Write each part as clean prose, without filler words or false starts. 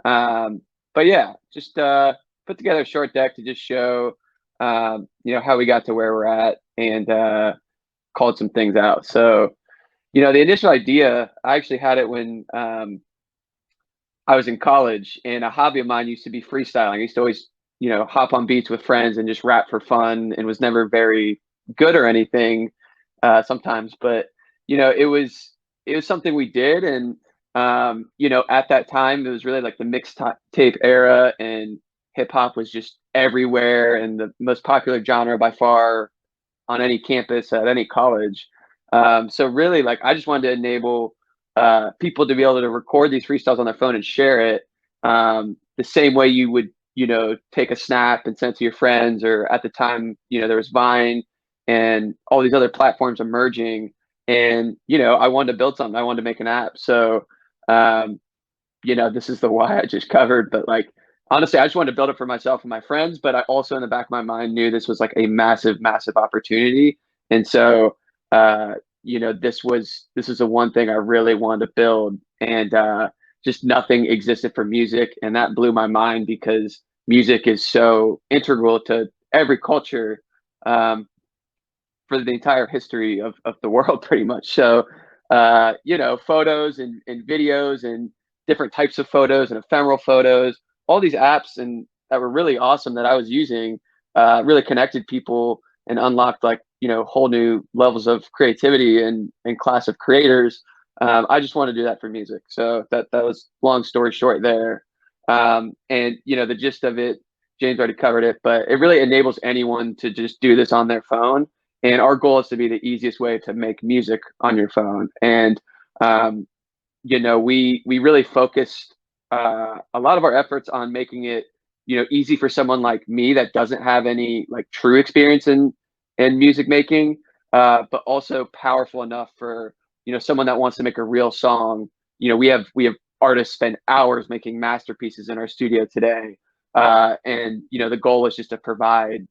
But yeah, just put together a short deck to just show how we got to where we're at, and called some things out. So the initial idea, I actually had it when I was in college, and a hobby of mine used to be freestyling. I used to always hop on beats with friends and just rap for fun, and was never very good or anything sometimes, but it was something we did. And at that time it was really like the mixtape era, and hip hop was just everywhere and the most popular genre by far on any campus at any college. So really, like, I just wanted to enable people to be able to record these freestyles on their phone and share it, the same way you would, take a snap and send it to your friends. Or at the time, there was Vine and all these other platforms emerging. And, I wanted to build something. I wanted to make an app. So, um, this is the why I just covered. But like, honestly, I just wanted to build it for myself and my friends. But I also, in the back of my mind, knew this was like a massive, massive opportunity. And so, this is the one thing I really wanted to build. And just nothing existed for music. And that blew my mind, because music is so integral to every culture. Um, for the entire history of the world, pretty much. So, photos and videos and different types of photos and ephemeral photos, all these apps and that were really awesome that I was using, really connected people and unlocked, like, whole new levels of creativity and class of creators. I just want to do that for music. So that was long story short there. And the gist of it, James already covered it, but it really enables anyone to just do this on their phone. And our goal is to be the easiest way to make music on your phone. And we really focused a lot of our efforts on making it easy for someone like me that doesn't have any like true experience in music making, but also powerful enough for someone that wants to make a real song. We have artists spend hours making masterpieces in our studio today, and the goal is just to provide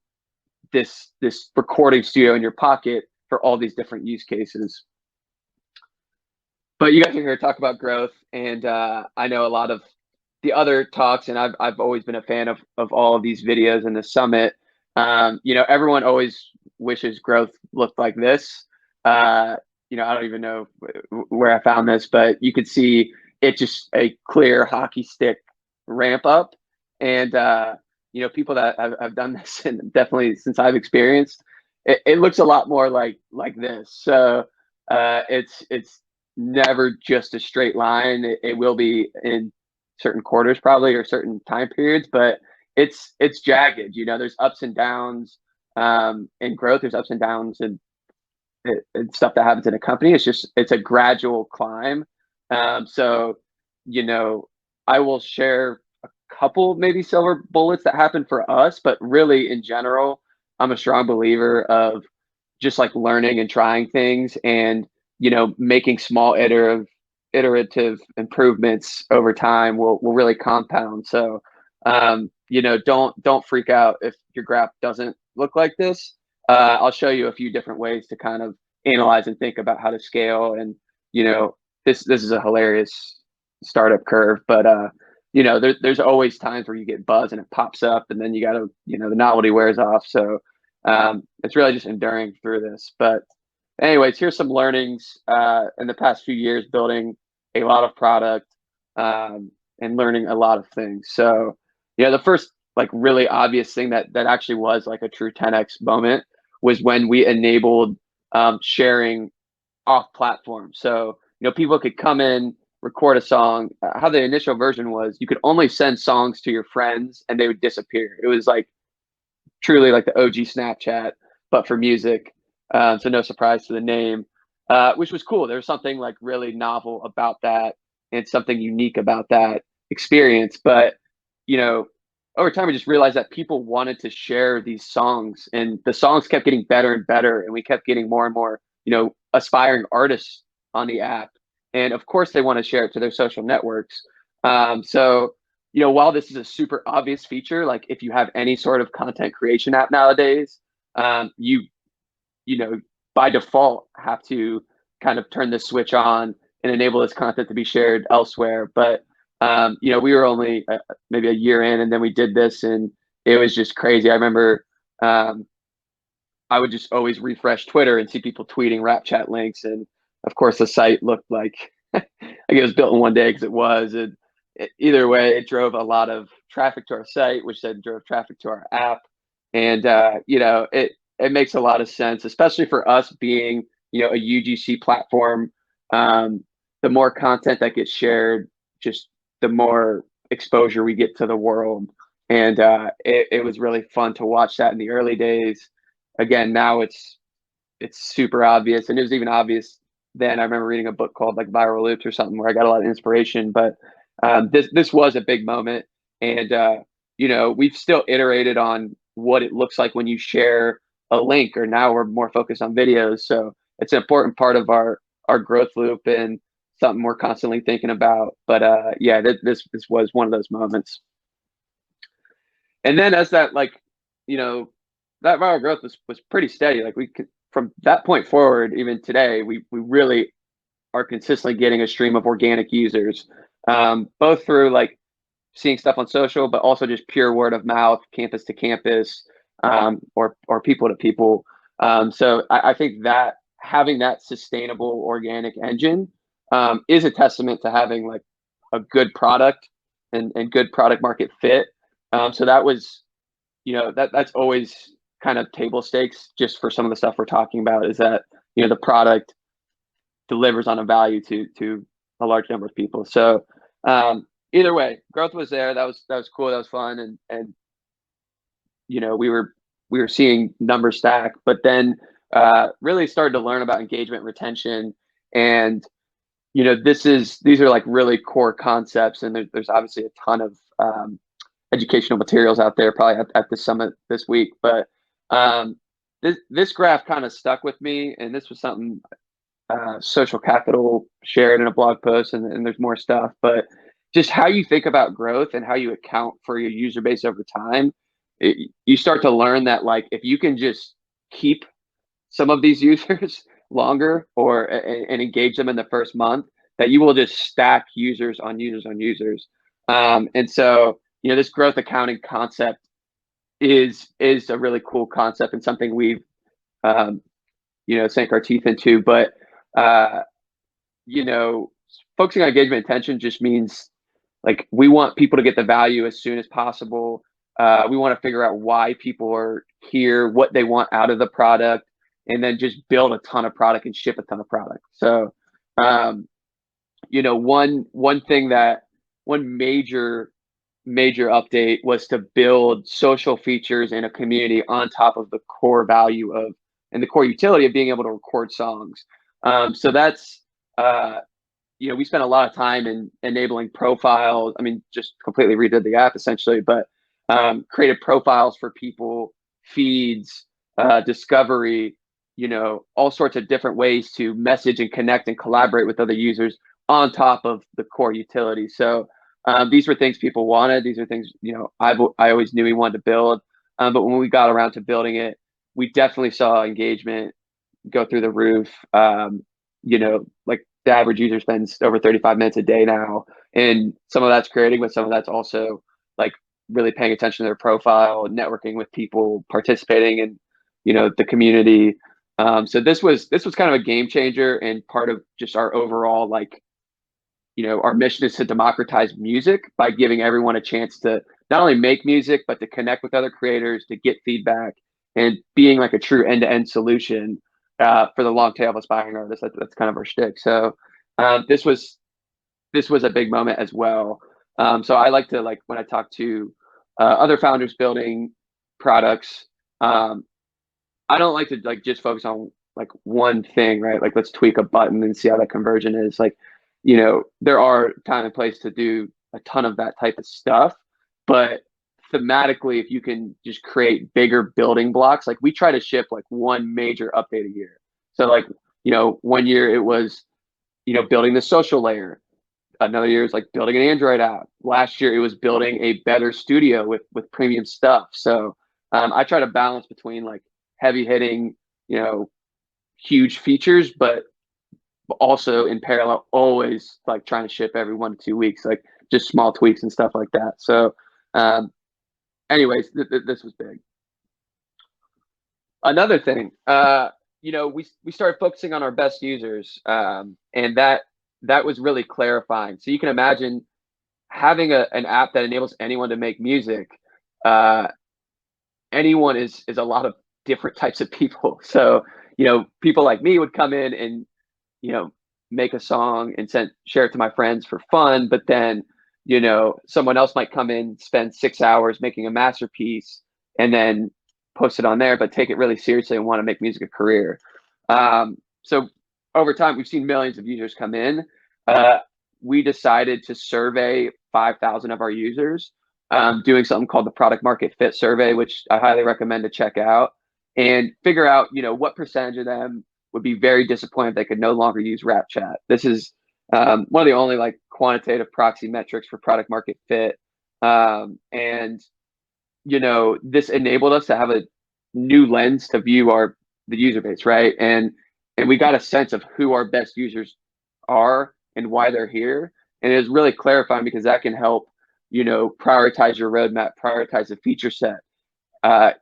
this recording studio in your pocket for all these different use cases. But you guys are here to talk about growth, and I know a lot of the other talks, and I've always been a fan of all of these videos in the summit. Everyone always wishes growth looked like this. I don't even know where I found this, but you could see it just a clear hockey stick ramp up. And people that have done this, and definitely since I've experienced, it looks a lot more like this. So it's never just a straight line. It will be in certain quarters probably, or certain time periods, but it's jagged. There's ups and downs in growth. There's ups and downs and stuff that happens in a company. It's a gradual climb. So you know, I will share a couple maybe silver bullets that happen for us, but really in general, I'm a strong believer of just like learning and trying things, and making small iterative improvements over time will really compound. So don't freak out if your graph doesn't look like this. I'll show you a few different ways to kind of analyze and think about how to scale. And this is a hilarious startup curve, but there's always times where you get buzz and it pops up, and then you got to the novelty wears off. So it's really just enduring through this. But anyways, here's some learnings in the past few years building a lot of product, and learning a lot of things. So the first like really obvious thing that actually was like a true 10x moment was when we enabled sharing off platform. So people could come in, record a song. How the initial version was, you could only send songs to your friends and they would disappear. It was like truly like the OG Snapchat, but for music. So no surprise to the name, which was cool. There was something like really novel about that, and something unique about that experience. But you know, over time, we just realized that people wanted to share these songs, and the songs kept getting better and better, and we kept getting more and more, aspiring artists on the app. And of course, they want to share it to their social networks. So while this is a super obvious feature, like if you have any sort of content creation app nowadays, you by default have to kind of turn this switch on and enable this content to be shared elsewhere. But We were only maybe a year in, and then we did this, and it was just crazy. I remember um, I would just always refresh Twitter and see people tweeting Rapchat links, and of course the site looked like like it was built in one day because it was. And either way, it drove a lot of traffic to our site, which then drove traffic to our app, and it makes a lot of sense, especially for us being a UGC platform. Um, the more content that gets shared, just the more exposure we get to the world, and it was really fun to watch that in the early days. Again, now it's super obvious, and it was even obvious then. I remember reading a book called like Viral Loops or something where I got a lot of inspiration. But this was a big moment, and we've still iterated on what it looks like when you share a link, or now we're more focused on videos. So it's an important part of our growth loop and something we're constantly thinking about. But yeah, this was one of those moments. And then as that that viral growth was pretty steady. Like we could, from that point forward, even today, we really are consistently getting a stream of organic users, both through like seeing stuff on social, but also just pure word of mouth, campus to campus, or people to people. So I think that having that sustainable organic engine is a testament to having like a good product and good product market fit. So that was that's always kind of table stakes just for some of the stuff we're talking about, is that the product delivers on a value to a large number of people. So either way, growth was there. That was cool. That was fun, and we were seeing numbers stack, but then really started to learn about engagement, retention, and these are like really core concepts, and there's obviously a ton of educational materials out there, probably at the summit this week. But this graph kind of stuck with me, and this was something Social Capital shared in a blog post, and there's more stuff. But just how you think about growth and how you account for your user base over time, you start to learn that like if you can just keep some of these users longer or and engage them in the first month, that you will just stack users on users on users. And so this growth accounting concept is a really cool concept and something we've um, sank our teeth into. But uh, you know, focusing on engagement attention just means like we want people to get the value as soon as possible. We want to figure out why people are here, what they want out of the product, and then just build a ton of product and ship a ton of product. So, one thing that one major update was to build social features in a community on top of the core value of and the core utility of being able to record songs. So that's we spent a lot of time in enabling profiles. I mean, just completely redid the app essentially, but created profiles for people, feeds, discovery, all sorts of different ways to message and connect and collaborate with other users on top of the core utility. So these were things people wanted. These are things I always knew we wanted to build. But when we got around to building it, we definitely saw engagement go through the roof. Like the average user spends over 35 minutes a day now, and some of that's creating, but some of that's also like really paying attention to their profile, networking with people, participating in the community. So this was kind of a game changer and part of just our overall like our mission is to democratize music by giving everyone a chance to not only make music, but to connect with other creators, to get feedback, and being like a true end-to-end solution for the long tail of aspiring artists. That's kind of our shtick. So this was a big moment as well. So I like to like when I talk to other founders building products, um, I don't like to like just focus on like one thing, right? Like let's tweak a button and see how that conversion is. Like, there are time and place to do a ton of that type of stuff, but thematically, if you can just create bigger building blocks, like we try to ship like one major update a year. So like, one year it was, building the social layer. Another year is like building an Android app. Last year it was building a better studio with premium stuff. So I try to balance between like heavy hitting, you know, huge features, but also in parallel, always like trying to ship every 1 to 2 weeks. Like just small tweaks and stuff like that. So, um, anyways, this was big. Another thing, we started focusing on our best users, and that was really clarifying. So you can imagine having an app that enables anyone to make music. Uh, anyone is a lot of different types of people. So people like me would come in and you know make a song and share it to my friends for fun, but then someone else might come in, spend 6 hours making a masterpiece, and then post it on there, but take it really seriously and want to make music a career. So over time, we've seen millions of users come in. We decided to survey 5,000 of our users, doing something called the product market fit survey, which I highly recommend to check out, and figure out what percentage of them would be very disappointed if they could no longer use Rapchat. This is one of the only like quantitative proxy metrics for product market fit, and this enabled us to have a new lens to view the user base, right? And we got a sense of who our best users are and why they're here, and it was really clarifying because that can help prioritize your roadmap, prioritize the feature set,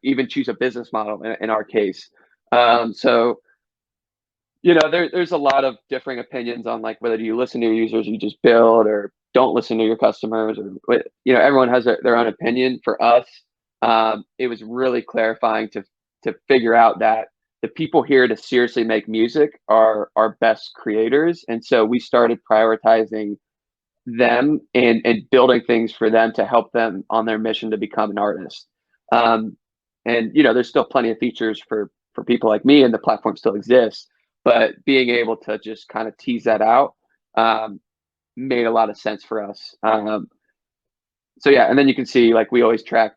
even choose a business model in our case. So there's a lot of differing opinions on like whether you listen to your users, you just build, or don't listen to your customers, or everyone has their own opinion. For us, it was really clarifying to figure out that the people here to seriously make music are our best creators, and so we started prioritizing them and building things for them to help them on their mission to become an artist. And there's still plenty of features for people like me, and the platform still exists. But being able to just kind of tease that out made a lot of sense for us. So yeah, and then you can see like we always track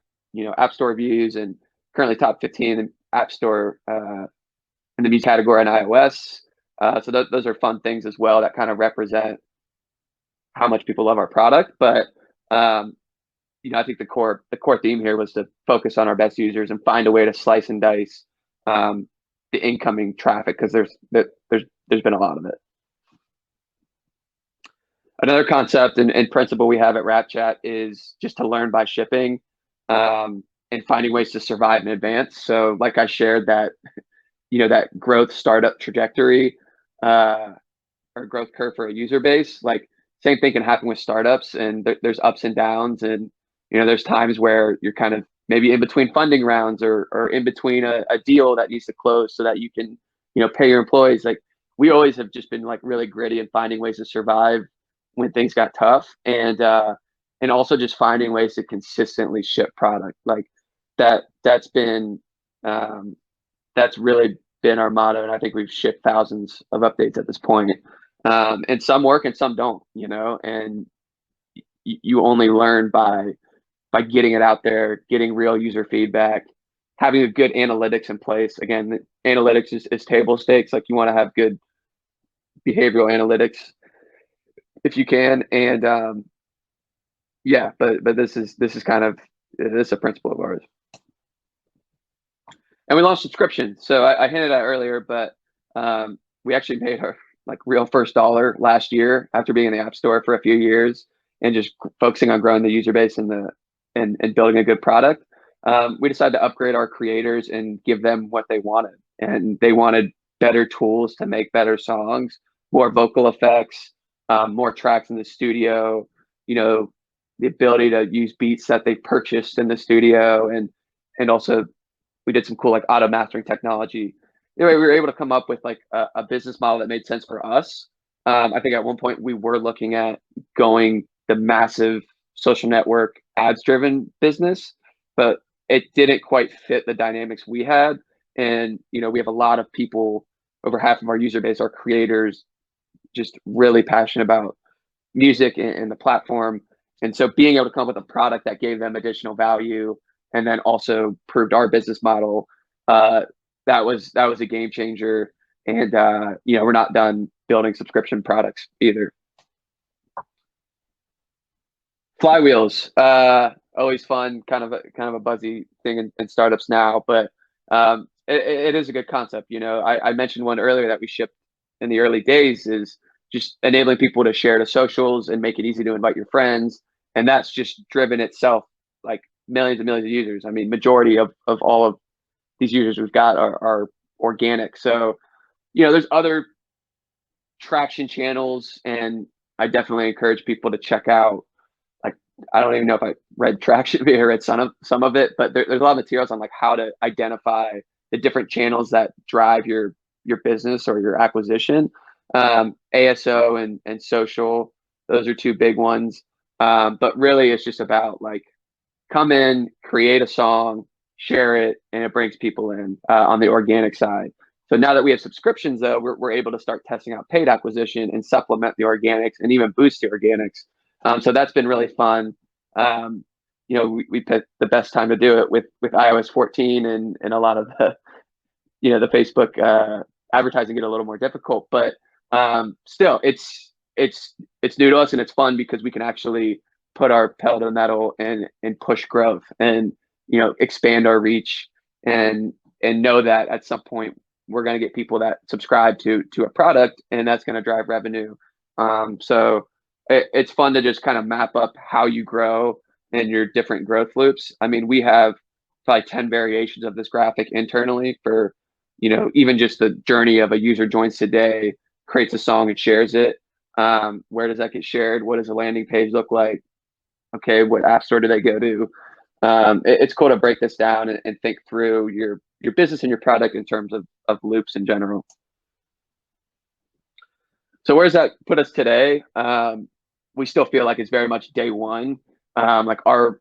App Store reviews, and currently top 15 in App Store in the music category on iOS. So those are fun things as well that kind of represent how much people love our product. But I think the core theme here was to focus on our best users and find a way to slice and dice the incoming traffic, because there's been a lot of it. Another concept and principle we have at Rapchat is just to learn by shipping, and finding ways to survive in advance. So like I shared that that growth startup trajectory, or growth curve for a user base, like same thing can happen with startups, and there's ups and downs, and there's times where you're kind of maybe in between funding rounds, or in between a deal that needs to close so that you can pay your employees. Like we always have just been like really gritty and finding ways to survive when things got tough, and also just finding ways to consistently ship product. Like that's been that's really been our motto, and I think we've shipped thousands of updates at this point. And some work and some don't, and you only learn by getting it out there, getting real user feedback, having a good analytics in place. Again, analytics is table stakes. Like you want to have good behavioral analytics if you can. And yeah, but this is kind of this is a principle of ours. And we launched subscription. So I hinted at earlier, but we actually made our like real first dollar last year after being in the App Store for a few years and just focusing on growing the user base and building a good product. We decided to upgrade our creators and give them what they wanted, and they wanted better tools to make better songs, more vocal effects, more tracks in the studio, the ability to use beats that they purchased in the studio, and also we did some cool like auto mastering technology. Anyway, we were able to come up with like a business model that made sense for us. I think at one point we were looking at going the massive social network ads driven business, but it didn't quite fit the dynamics we had. And we have a lot of people, over half of our user base are creators, just really passionate about music and the platform. And so being able to come up with a product that gave them additional value and then also proved our business model, that was a game changer. And we're not done building subscription products either. Flywheels, always fun, kind of a buzzy thing in startups now, but it is a good concept. I mentioned one earlier that we shipped in the early days is just enabling people to share to socials and make it easy to invite your friends. And that's just driven itself like millions and millions of users. I mean, majority of all of these users we've got are organic. So, there's other traction channels, and I definitely encourage people to check out. Like, I don't even know if I read Traction or read some of it, but there's a lot of materials on like how to identify the different channels that drive your business or your acquisition. ASO and social, those are two big ones. But really, it's just about like come in, create a song, share it, and it brings people in on the organic side. So now that we have subscriptions, though, we're able to start testing out paid acquisition and supplement the organics and even boost the organics. So that's been really fun. We picked the best time to do it with iOS 14 and a lot of the Facebook advertising get a little more difficult, but still, it's new to us and it's fun because we can actually put our pedal to the metal and push growth and expand our reach and know that at some point we're going to get people that subscribe to a product and that's going to drive revenue. So it's fun to just kind of map up how you grow and your different growth loops. I mean, we have probably 10 variations of this graphic internally for even just the journey of a user joins today, creates a song and shares it. Where does that get shared? What does the landing page look like? Okay, what app store do they go to? It's cool to break this down and think through your business and your product in terms of loops in general. So where does that put us today? We still feel like it's very much day one. Like our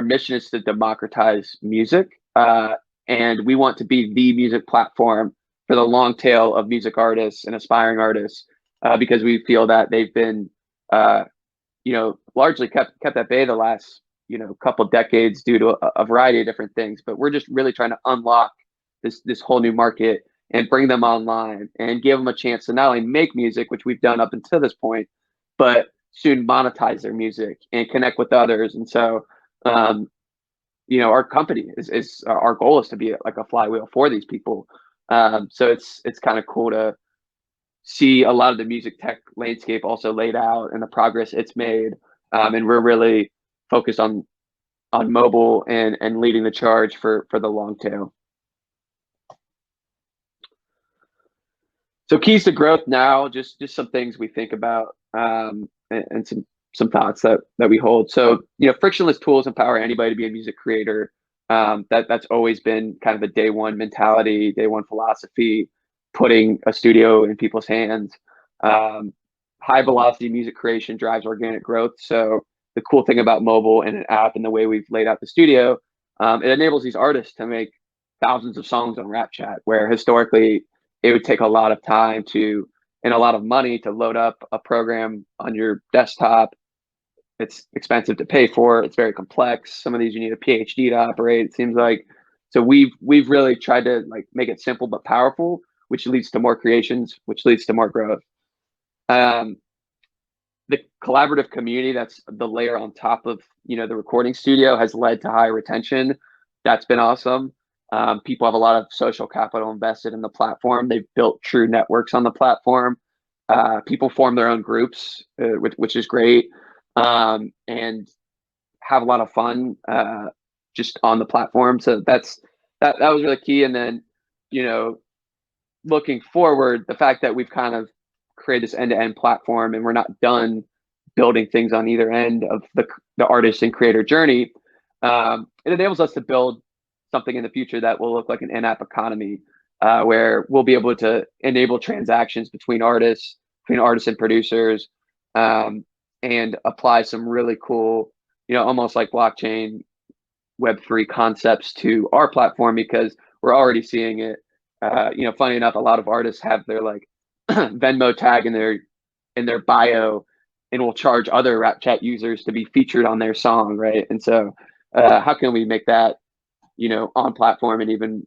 mission is to democratize music, and we want to be the music platform for the long tail of music artists and aspiring artists, because we feel that they've been, largely kept at bay the last couple decades due to a variety of different things. But we're just really trying to unlock this whole new market and bring them online and give them a chance to not only make music, which we've done up until this point, but soon monetize their music and connect with others. And so, our company is our goal is to be like a flywheel for these people. So it's kind of cool to see a lot of the music tech landscape also laid out and the progress it's made. And we're really focused on mobile and leading the charge for the long tail. So keys to growth now, just some things we think about, and some thoughts that we hold. So, frictionless tools empower anybody to be a music creator. That's always been kind of a day one mentality, day one philosophy, putting a studio in people's hands. High velocity music creation drives organic growth. So the cool thing about mobile and an app and the way we've laid out the studio, it enables these artists to make thousands of songs on Rapchat, where historically it would take a lot of time and a lot of money to load up a program on your desktop. It's expensive to pay for. It's very complex. Some of these you need a PhD to operate, it seems like. So we've really tried to like make it simple but powerful, which leads to more creations, which leads to more growth. The collaborative community, that's the layer on top of the recording studio, has led to high retention. That's been awesome. People have a lot of social capital invested in the platform. They've built true networks on the platform. People form their own groups, which is great, and have a lot of fun just on the platform. So that was really key. And then, looking forward, the fact that we've kind of created this end-to-end platform and we're not done building things on either end of the artist and creator journey, it enables us to build something in the future that will look like an in-app economy, where we'll be able to enable transactions between artists and producers, and apply some really cool, almost like blockchain Web3 concepts to our platform, because we're already seeing it. Funny enough, a lot of artists have their like Venmo tag in their bio and will charge other Rapchat users to be featured on their song, right? And so how can we make that on platform and even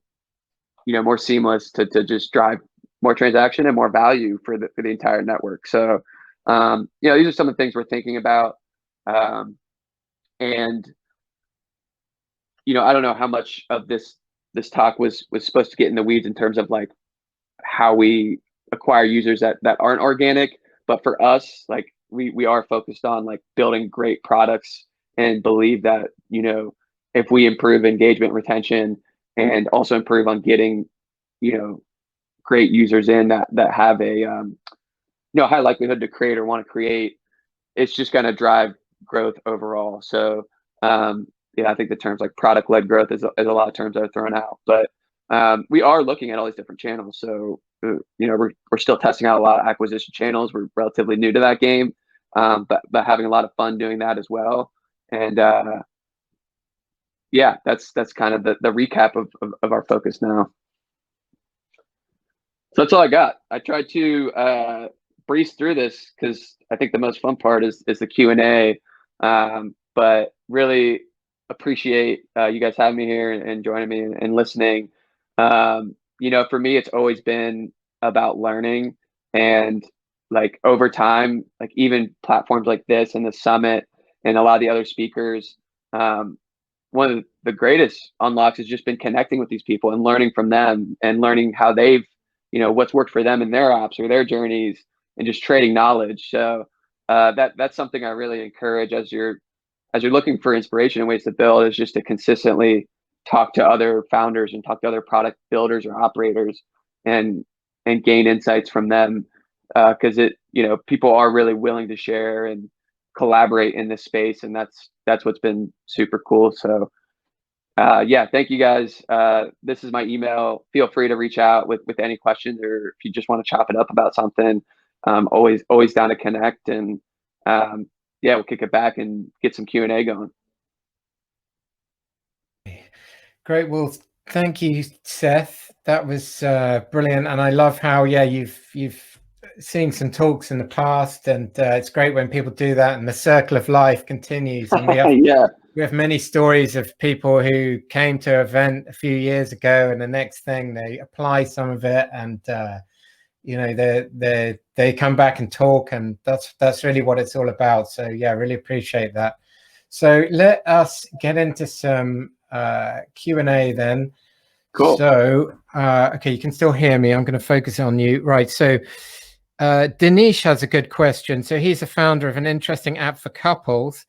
more seamless to just drive more transaction and more value for the entire network? So these are some of the things we're thinking about, and I don't know how much of this talk was supposed to get in the weeds in terms of like how we acquire users that aren't organic. But for us, like we are focused on like building great products and believe that, if we improve engagement, retention, and also improve on getting, great users in that have a high likelihood to create or want to create, it's just going to drive growth overall. So yeah, I think the terms like product led growth is a lot of terms that are thrown out, but we are looking at all these different channels. So we're still testing out a lot of acquisition channels. We're relatively new to that game, but having a lot of fun doing that as well. And yeah, that's kind of the recap of our focus now. So that's all I got. I tried to breeze through this because I think the most fun part is the Q&A. But really appreciate you guys having me here and joining me and listening. For me, it's always been about learning, and like over time, like even platforms like this and the summit and a lot of the other speakers, one of the greatest unlocks has just been connecting with these people and learning from them and learning how they've, what's worked for them in their ops or their journeys, and just trading knowledge. So that's something I really encourage as you're looking for inspiration and ways to build, is just to consistently talk to other founders and talk to other product builders or operators and gain insights from them. Because people are really willing to share and collaborate in this space, and that's what's been super cool. So yeah, thank you guys. This is my email. Feel free to reach out with any questions, or if you just want to chop it up about something. Always down to connect, and yeah, we'll kick it back and get some Q&A going. Great. Well, thank you, Seth. That was brilliant, and I love how you've seen some talks in the past, and it's great when people do that, and the circle of life continues. And we have Yeah. We have many stories of people who came to an event a few years ago, and the next thing they apply some of it, and they come back and talk, and that's really what it's all about. So yeah, I really appreciate that. So let us get into some Q&A then. Cool. So okay, you can still hear me. I'm going to focus on you, right? So Dinesh has a good question. So he's a founder of an interesting app for couples,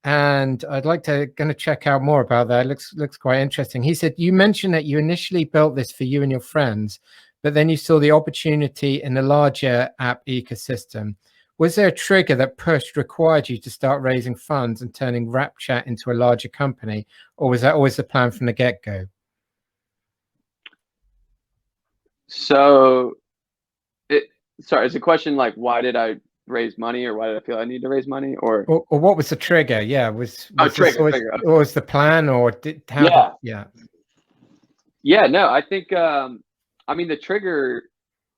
and I'd like to check out more about that. It looks quite interesting. He said, you mentioned that you initially built this for you and your friends, but then you saw the opportunity in the larger app ecosystem. Was there a trigger that required you to start raising funds and turning Rapchat into a larger company, or was that always the plan from the get-go? So sorry, is the question like, why did I raise money, or why did I feel I need to raise money, or what was the trigger? Yeah, was trigger, this okay. was the plan, or yeah, no, I think the trigger,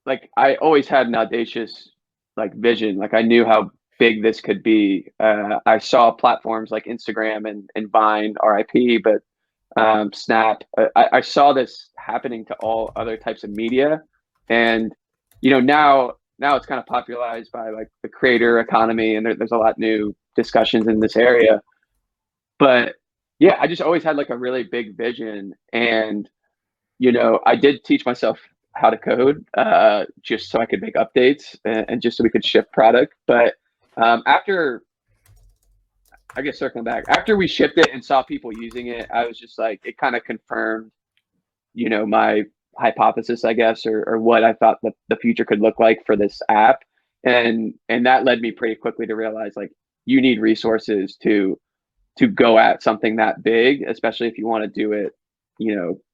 like I always had an audacious like vision. Like I knew how big this could be. I saw platforms like Instagram and Vine, RIP, but Snap. I saw this happening to all other types of media, and now it's kind of popularized by like the creator economy, and there's a lot new discussions in this area. But yeah, I just always had like a really big vision, and I did teach myself how to code just so I could make updates and just so we could ship product. But after, I guess circling back, after we shipped it and saw people using it, I was just like, it kind of confirmed, my hypothesis, I guess, or what I thought the future could look like for this app. And that led me pretty quickly to realize like you need resources to go at something that big, especially if you want to do it,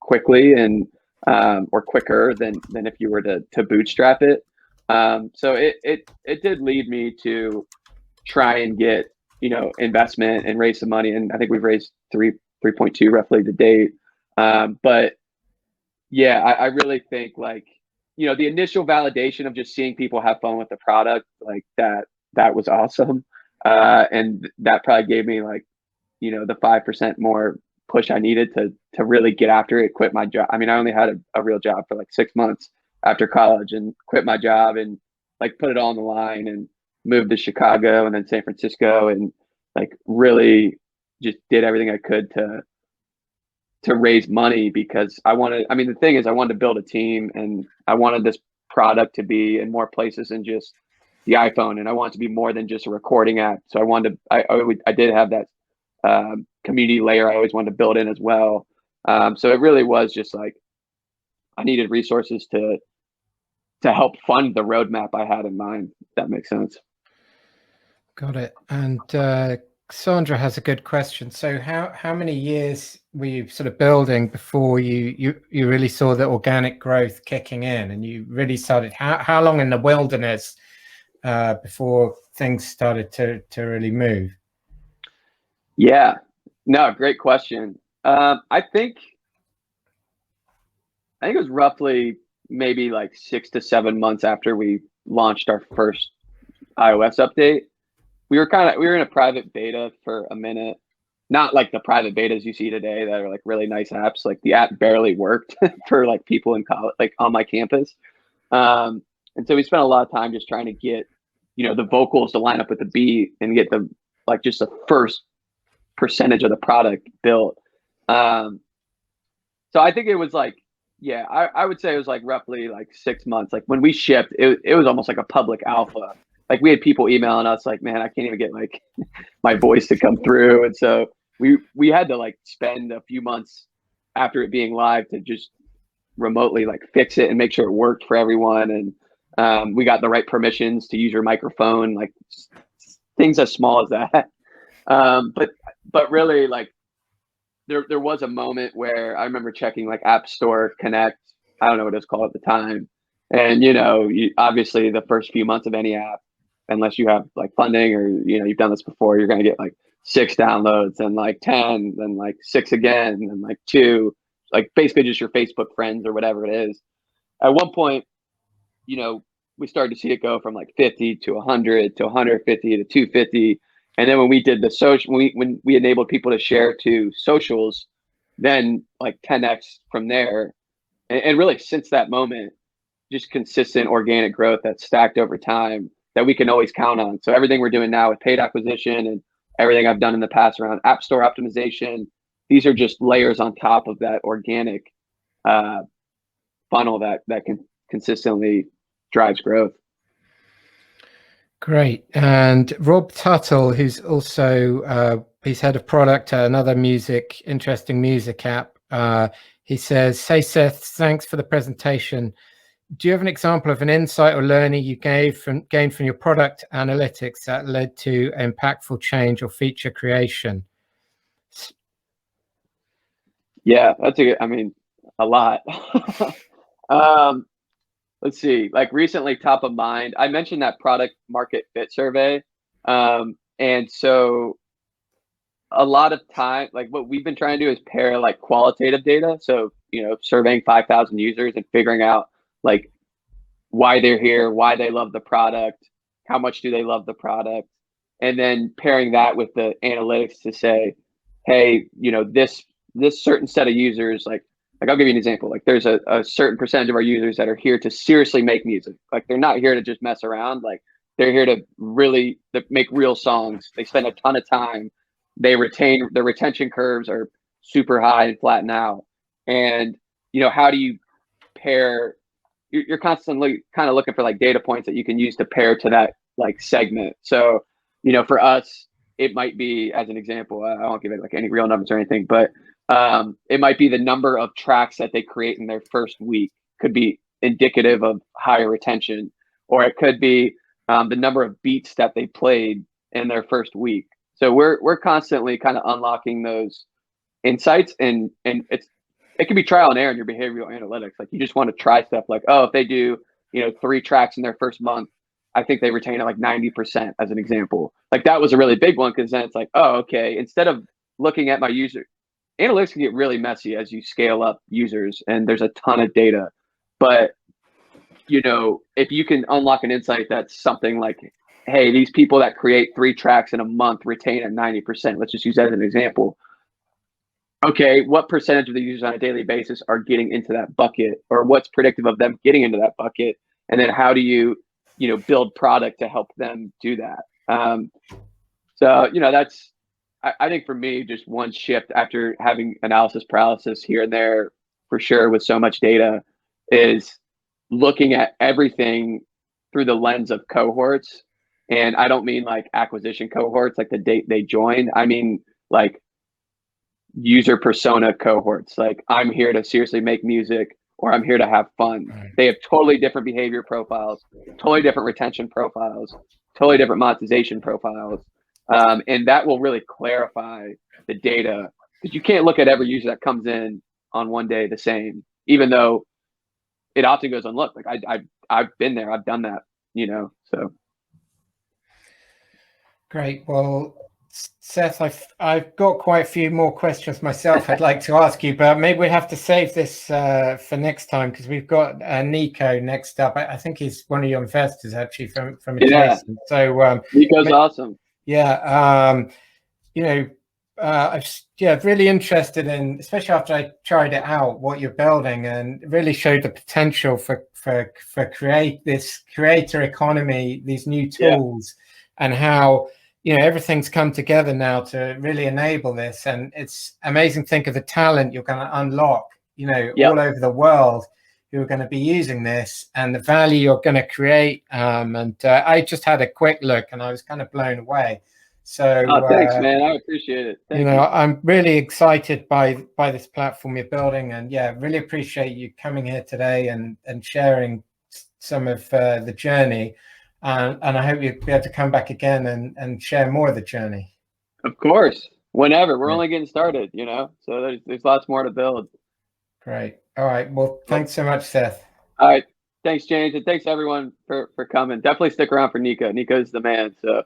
quickly and or quicker than if you were to bootstrap it. So it did lead me to try and get investment and raise some money, and I think we've raised 3.2 roughly to date. But yeah, I really think like the initial validation of just seeing people have fun with the product, like that was awesome, and that probably gave me like the 5% more push I needed to really get after it, quit my job. I mean, I only had a real job for like 6 months after college, and quit my job and like put it all on the line and moved to Chicago and then San Francisco, and like really just did everything I could to raise money, because the thing is I wanted to build a team, and I wanted this product to be in more places than just, the iPhone, and I want it to be more than just a recording app. So I wanted to, I did have that community layer I always wanted to build in as well. So it really was just like I needed resources to help fund the roadmap I had in mind. If that makes sense. Got it. And Sandra has a good question. So how many years were you sort of building before you really saw the organic growth kicking in, and you really started? How long in the wilderness before things started to really move? Yeah, no, great question. I think it was roughly maybe like 6 to 7 months after we launched our first iOS update. We were in a private beta for a minute. Not like the private betas you see today that are like really nice apps. Like the app barely worked for like people in college, like on my campus. And so we spent a lot of time just trying to get, the vocals to line up with the beat and get the like just the first percentage of the product built. So I think it was like, yeah, I would say it was like roughly like 6 months. Like when we shipped, it was almost like a public alpha. Like we had people emailing us like, man, I can't even get like my voice to come through. And so we had to like spend a few months after it being live to just remotely like fix it and make sure it worked for everyone. And we got the right permissions to use your microphone, like things as small as that. But really like there was a moment where I remember checking like App Store Connect. I don't know what it was called at the time. And obviously the first few months of any app, unless you have like funding or you've done this before, you're going to get like 6 downloads and like 10, then like 6 again, and like 2, like basically just your Facebook friends or whatever it is. At one point, we started to see it go from like 50 to 100 to 150 to 250. And then when we did the social, when we enabled people to share to socials, then like 10x from there. And really since that moment, just consistent organic growth that's stacked over time that we can always count on. So everything we're doing now with paid acquisition and everything I've done in the past around App Store optimization, these are just layers on top of that organic funnel that can consistently drives growth. Great. And Rob Tuttle, who's also he's head of product at another interesting music app. He says, "Hey Seth, thanks for the presentation. Do you have an example of an insight or learning you gained from your product analytics that led to impactful change or feature creation?" Yeah, a lot. Let's see, like recently top of mind, I mentioned that product market fit survey. And so a lot of time, like what we've been trying to do is pair like qualitative data. So, surveying 5,000 users and figuring out like why they're here, why they love the product, how much do they love the product, and then pairing that with the analytics to say, hey, this certain set of users, like I'll give you an example. Like there's a certain percentage of our users that are here to seriously make music. Like they're not here to just mess around. Like they're here to really make real songs. They spend a ton of time. Their retention curves are super high and flatten out. And how do you pair? You're constantly kind of looking for like data points that you can use to pair to that like segment. So, for us, it might be, as an example, I won't give it like any real numbers or anything, but it might be the number of tracks that they create in their first week could be indicative of higher retention, or it could be the number of beats that they played in their first week. So we're constantly kind of unlocking those insights, and it can be trial and error in your behavioral analytics. Like you just want to try stuff like, oh, if they do 3 tracks in their first month, I think they retain at like 90% as an example. Like that was a really big one, because then it's like, oh, okay, instead of looking at my user, analytics can get really messy as you scale up users and there's a ton of data. But if you can unlock an insight that's something like, hey, these people that create 3 tracks in a month retain at 90%. Let's just use that as an example. Okay, what percentage of the users on a daily basis are getting into that bucket, or what's predictive of them getting into that bucket? And then how do you, build product to help them do that? So, that's, I think for me, just one shift after having analysis paralysis here and there, for sure, with so much data, is looking at everything through the lens of cohorts. And I don't mean like acquisition cohorts, like the date they joined. I mean like user persona cohorts. Like I'm here to seriously make music or I'm here to have fun. They have totally different behavior profiles, totally different retention profiles, totally different monetization profiles. And that will really clarify the data because you can't look at every user that comes in on one day the same, even though it often goes unlooked. Like I've been there, I've done that, you know, so. Great. Well, Seth, I've got quite a few more questions myself I'd like to ask you, but maybe we have to save this for next time because we've got Nico next up. I think he's one of your investors actually from Adjacent. Yeah. So Nico's awesome. Yeah. You know, really interested in, especially after I tried it out, what you're building, and really showed the potential for create this creator economy, these new tools, and how everything's come together now to really enable this. And it's amazing to think of the talent you're going to unlock, all over the world who are going to be using this and the value you're going to create. And I just had a quick look and I was kind of blown away. So thanks, man. I appreciate it. Thank you. I'm really excited by this platform you're building, and really appreciate you coming here today and sharing some of the journey. And I hope you'll be able to come back again and share more of the journey. Of course, whenever. We're only getting started, so there's lots more to build. Great. All right. Well, thanks so much, Seth. All right. Thanks, James, and thanks everyone for coming. Definitely stick around for Nico. Nico's the man. So.